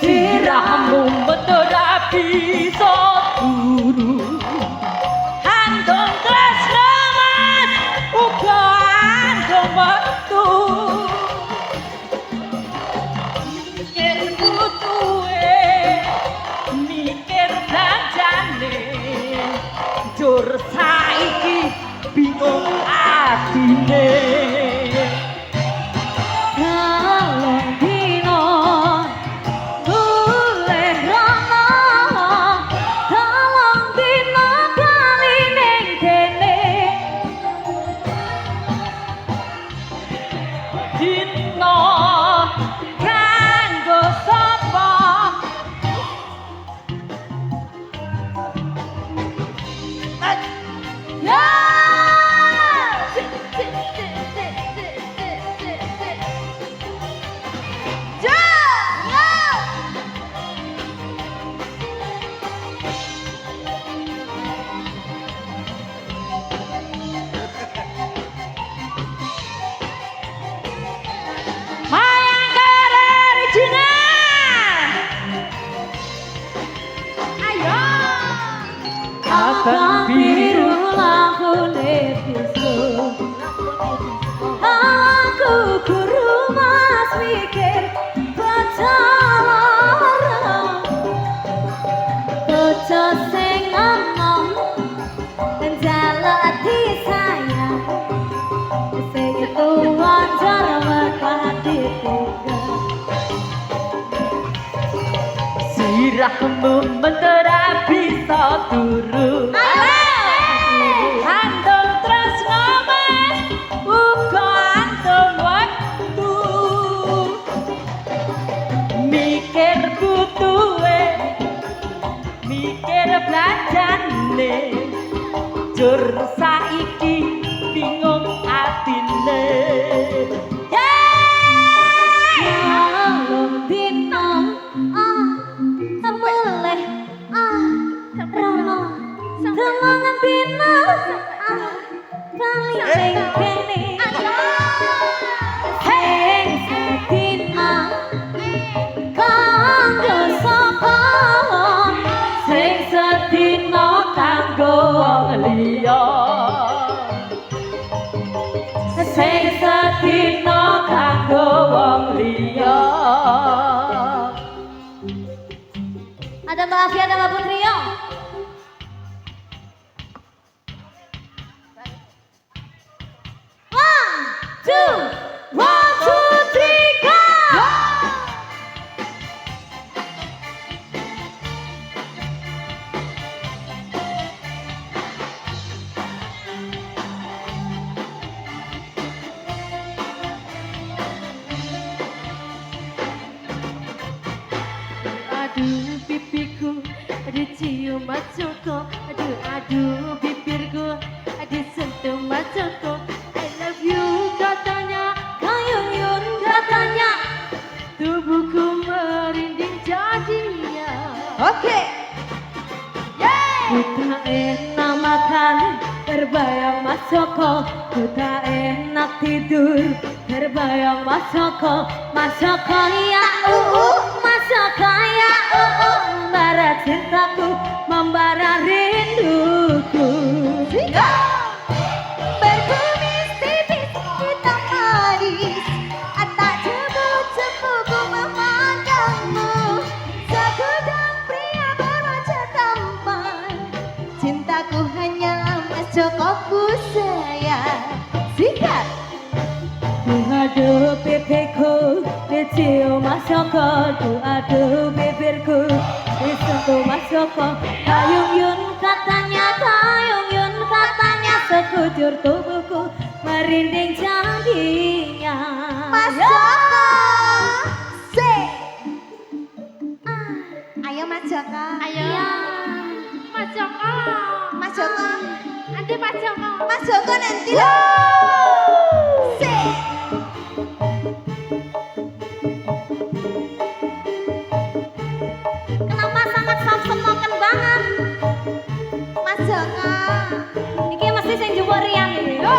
Sirahmu betera bisa turu andong tresno mas uga andong metu mikir butuhe mikir janjane jur saiki bingung atine abang biru lampune bisu aku guru mas mikir pacaran bocah sing ngomong njaluk ati sayang sing tuwa jar wakati sirahmu mentera bisa turu andong tresno mas uga andong waktu mikir butuhe mikir belanjane jur saiki bingung atine Temangan bina kali sing kene sing sedina kanggo sapa sing sedina kanggo wong liya sing sedina kanggo wong liya. Ada Mbak Afi, ada Mbak Putri yo. Aduh pipiku, dicium macoku, aduh bibirku, disentuh macoku. I love you katanya, kayun katanya, tubuhku merinding jadinya. Oke. Kita enak makan, terbayang macoku, kita enak tidur, terbayang macoku, macoku ya macoku ya membara cintaku, membara rinduku. Berkumis tipis kita manis, tak jemput-jemputku memandangmu, segudang pria berwajah tampan, cintaku hanyalah macoku sayang. Sikat. Aduh pipiku, dicium macoku, aduh bibirku, disentuh macoku. Kayung katanya, sekujur tubuhku merinding jadinya. Mas Joko. Nanti Mas Joko. Mas Joko nanti lho. Kenapa sangat samsemoken banget? Mas Joko. Iki mesti sing jupuk Rian iki. Yo.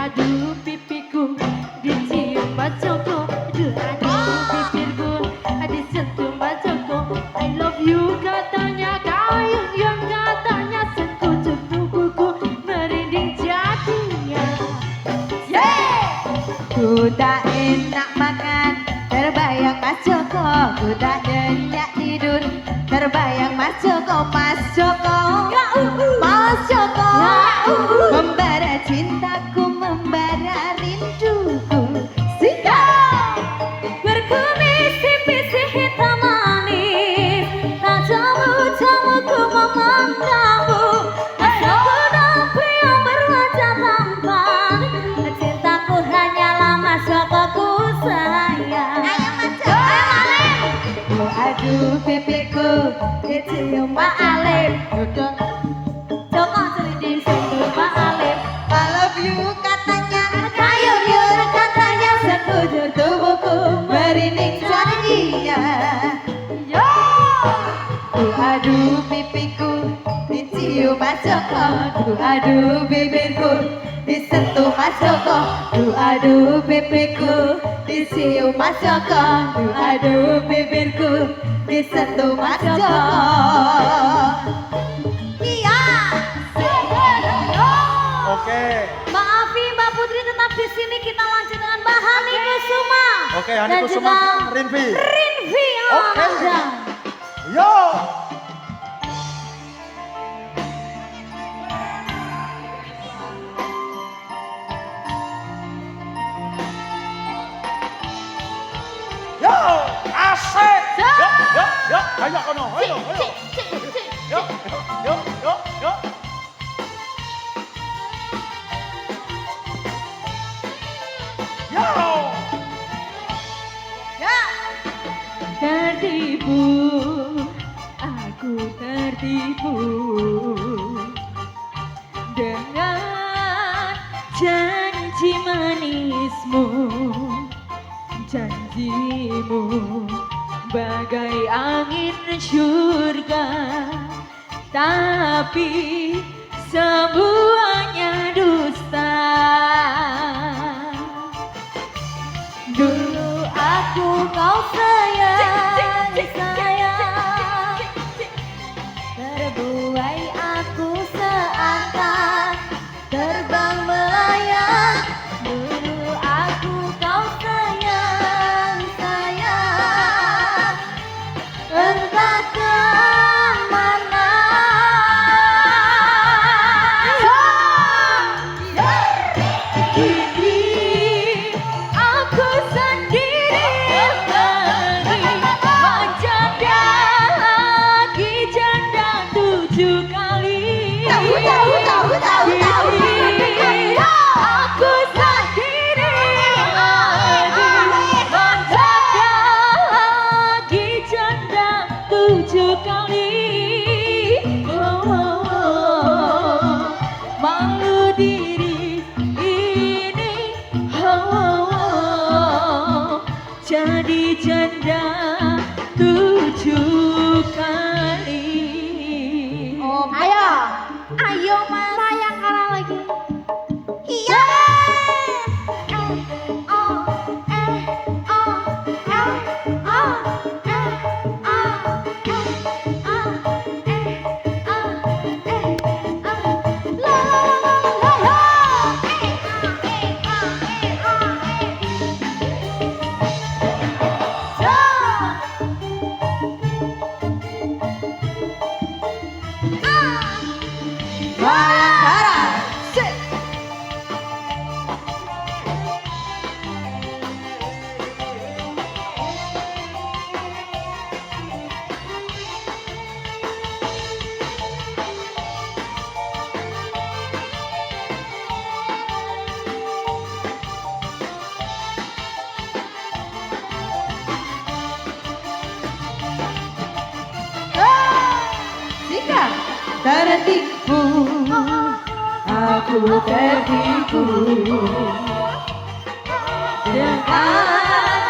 Aduh pipiku dicium Mas Joko, aduh bibirku disentuh Mas Joko. I love you katanya, kayun katanya, sekujur tubuhku merinding jadinya. Ku tak enak makan, terbayang Mas Joko. Ku tak nyenyak tidur, terbayang Mas Joko. Mas Joko, Mas Joko, membara cintaku, membara rinduku. Sikat Berkumis tipis hitam manis, jamu-jamuku memandangmu. Aku nampi yang berwajah tampan, cintaku hanyalah Mas Joko ku sayang. Ayo Mas Joko. Aduh pipiku dicium Pak Alif. Joko selidih sentuh Pak Alif. I love you katanya, kayun katanya, sekujur tubuhku merinding jadinya. Aduh pipiku dicium Mas Joko. Aduh bibirku disentuh Mas Joko. Aduh pipiku dicium Mas Joko. Aduh bibirku disentuh Mas Joko. Iya. Oke. Mbak Afi, Mbak Putri tetap di sini. Kita lanjut dengan Mbak Hani Kusuma. Oke, Hani Dan Kusuma, juga Rinvi. Rinvi Oke. Amanda. Yo. Yo, asik. Yo, ayo kono, ayo. Yo. Yo. Ya. Tertipu, aku tertipu dengan janji manismu. Janjimu bagai angin surga, tapi semuanya dusta. Dulu aku kau sayang, terbuai aku seakan terbang melayang. Dulu aku kau sayang, entah kemana. Kini aku sendiri lagi, menjanda lagi, janda 7 kali. Kini aku sendiri lagi, menjanda lagi, janda 7 kali. Malu diri ini, jadi janda 7 kali. Ayo Mas. Sayang kalah lagi. Iya. tertipu, aku tertipu dengan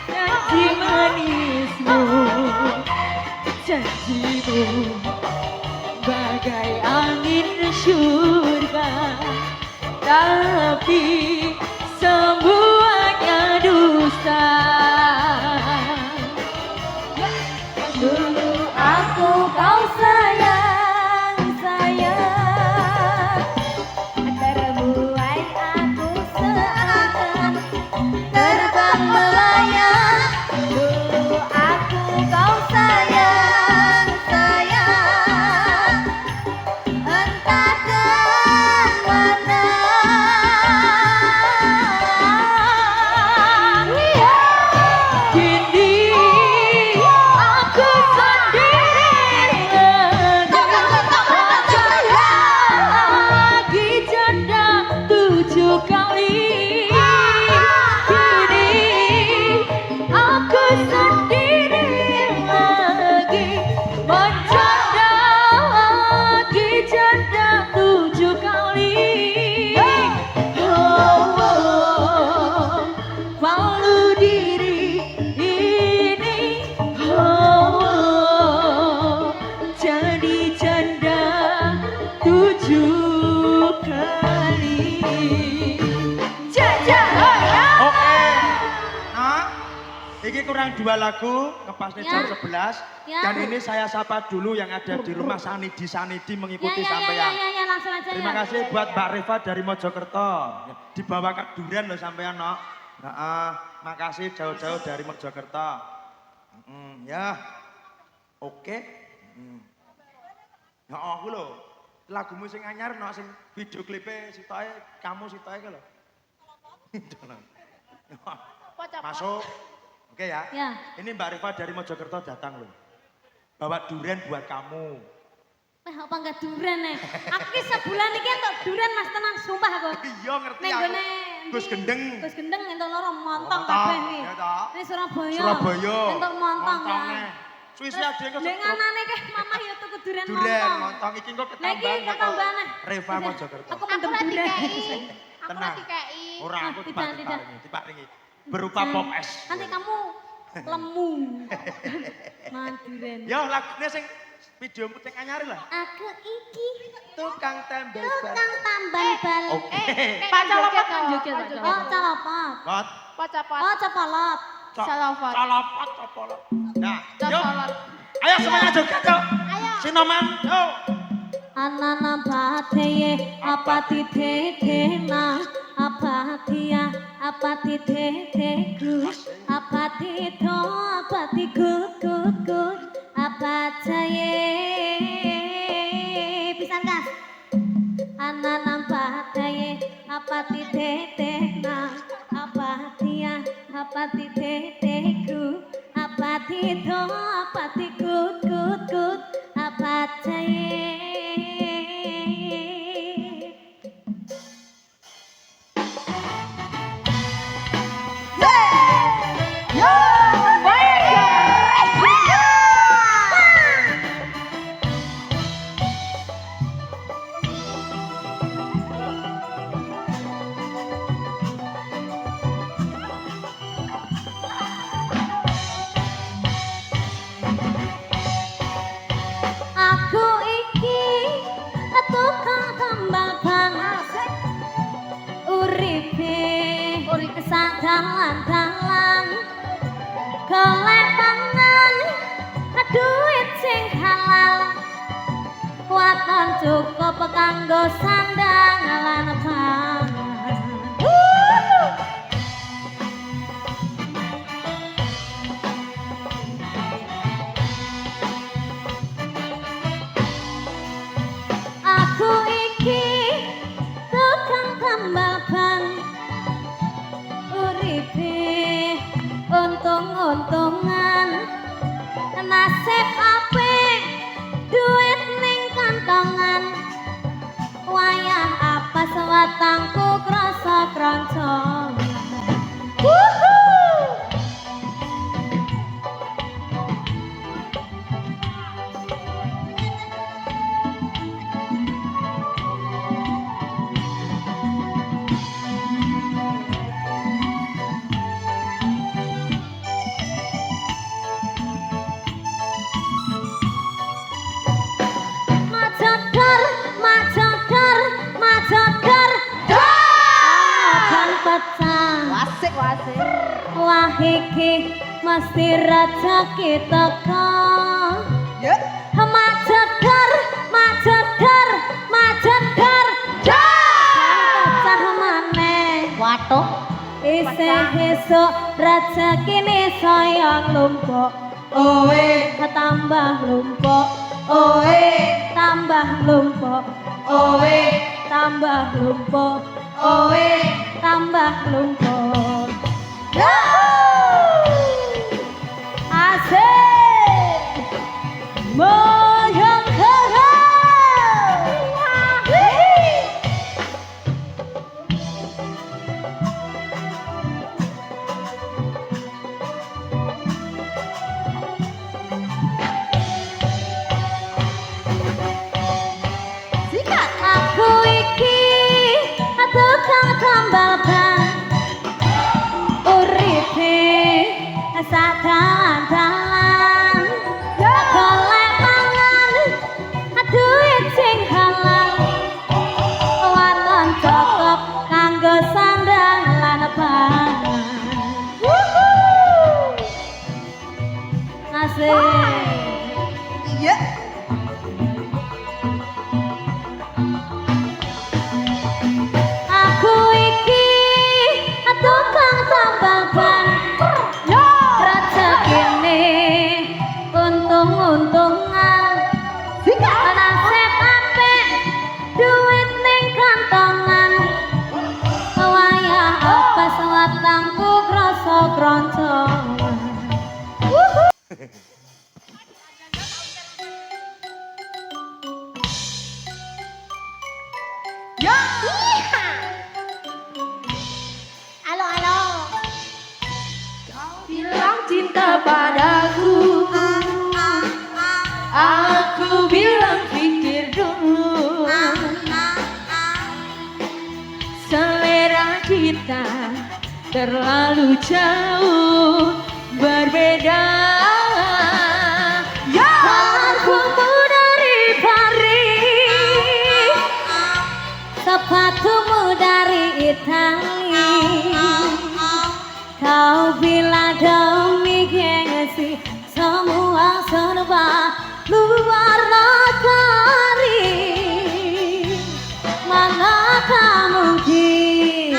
janji manismu, janjimu bagai angin surga, tapi semuanya dusta. Dulu aku kau sayang, sayang, terbuai aku seakan terbang melayang. Dulu aku kau sayang, sayang, entah kemana. Kini aku sendiri lagi janda 7 kali. Kini aku sendiri lagi menjanda, lagi janda 7 kali. Oh, oh, malu diri ini, oh, jadi janda 7 kali. Jaja, Oke. Nah, ini kurang 2 lagu, ngepasnya Ya. jam 11. Ya. Dan ini saya sapa dulu yang ada di rumah Sanidi mengikuti sampean. ya, langsung aja Terima ya. kasih buat Mbak Reva dari Mojokerto. Dibawakan durian loh sampean, no. Makasih jauh-jauh dari Mojokerto. Ya. Oke. Ya aku lho. Lagumu sing anyar no sing video klipe sitoke kamu sitoke ke lho. Masuk. Oke ya. Ya. Ini Mbak Reva dari Mojokerto datang loh. Bawa durian buat kamu. Apa enggak duren nih? Aku ki sebulan iki entuk duren Mas tenan sumpah aku. Iya ngerti Ning aku. gone Gus Gendeng. Gus Gendeng entuk loro montong Montong, kabeh iki. ya toh. Ini Surabaya. Surabaya. Entuk montong Montongnya. ya. Suwi-suwi ada yang Lek nganane keh mamah ya tuku duren Duren, montong. montong iki kok Nah iki ketambahan ketambahan. Reva Mojokerto. Aku mendem duren. Tenang. Ora aku Tidak. diparingi. Berupa pop es. Nanti kamu lemu. Manduren. Yo lagune sing videomu sing anyar lah. Aku iki Tukang tembel ban. tukang tambal bal. Oke. Pak Calopot kan joget, Pak Oh, calopot. Bot. Pocapot. Oh, copolot. Calopot. Calopot copolot. Nah, yo. Cocolot. Ayo semuanya joget yo. Sinoman, yo. Anana bateye apa titena apa tia apa titeku apa tito apa tikut apa caye pisan gas anana bateye apa titena apa tia apa titeku apa tito apa tikut apa caye. Aku iki tukang tambal ban uripe sak dalan golek pangan duit sing halal waton cukup kanggo sandang lan pangan. Aku iki tukang tambal ban uripe untung-untungan nasib apik duit ning kantongan wayah apa sewatangku krasa kroncongan. Wasir. Wah iki mesti rezeki teko. Ya. Macedar, macedar, macedar. Pecah maneh. Waduh. Isih esuk rezekine saya nglumpuk. Owe. Tambah nglumpuk. Owe. Tambah nglumpuk. Owe. Tambah nglumpuk. Owe. Tambah nglumpuk. Asik. Moyang Sikat. aku iki tukang tambal ban uripe sadalan-dalan golek mangan duit sing halal waton cocok kanggo sandang lan pangan asik Iya. aku iki tukang tambal ban rezekine untung-untungan nasib apik duit ning kantongan wayah pas watangku krasa kroncongan Ya. halo halo Bilang cinta padaku. Aku bilang pikir dulu. Selera kita terlalu jauh berbeda. Ya. parfummu dari Paris sepatumu dari Italia kau bilang demi gengsi semua serba luar negeri manakah mungkin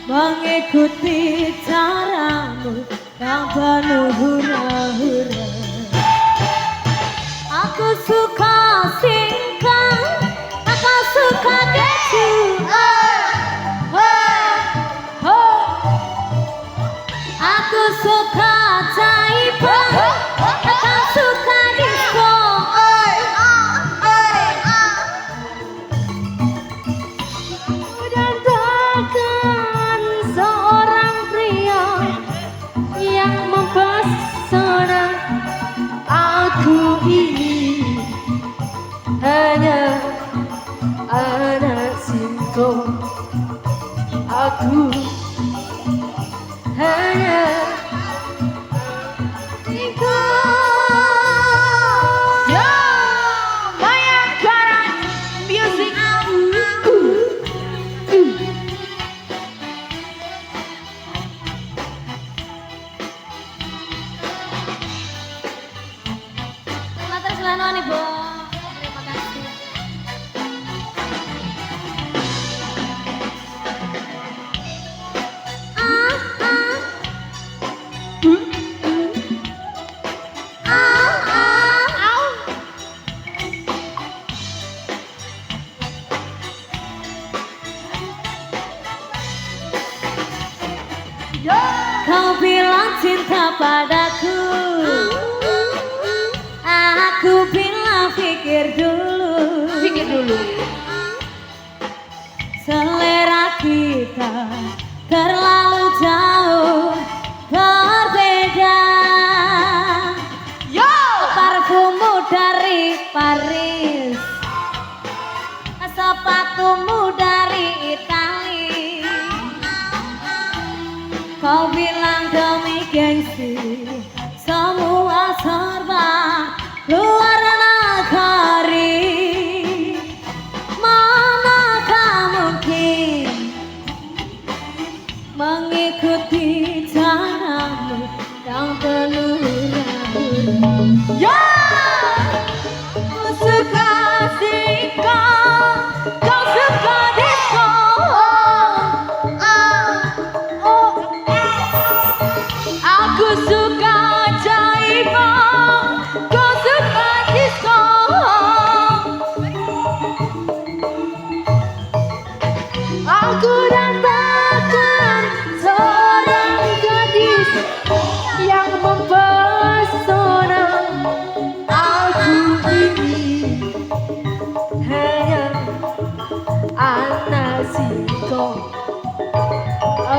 mengikuti caramu yang penuh hura-hura aku suka singkong aku suka keju aku suka jaipong aku suka disco dan takkan seorang pria yang mempesona Aku ini hanya anak singkong. Aku hanya singkong. Ya, Bayangkara Music. Matur selanuan Ibu. Terima kasih. Kau bilang cinta padaku, aku bilang pikir dulu. Pikir dulu. Selera kita terlalu jauh berbeda. Yo, Parfummu dari Paris, sepatumu dari Italia. Kau bilang demi gengsi, semua serba luar negeri. Manakah mungkin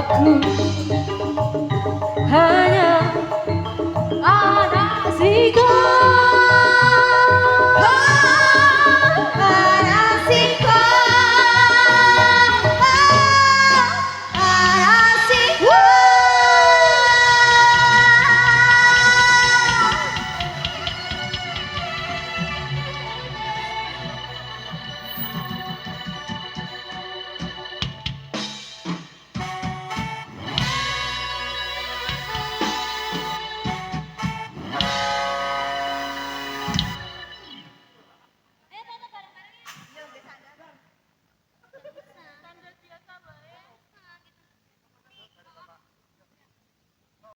Aku hanya anak singkong.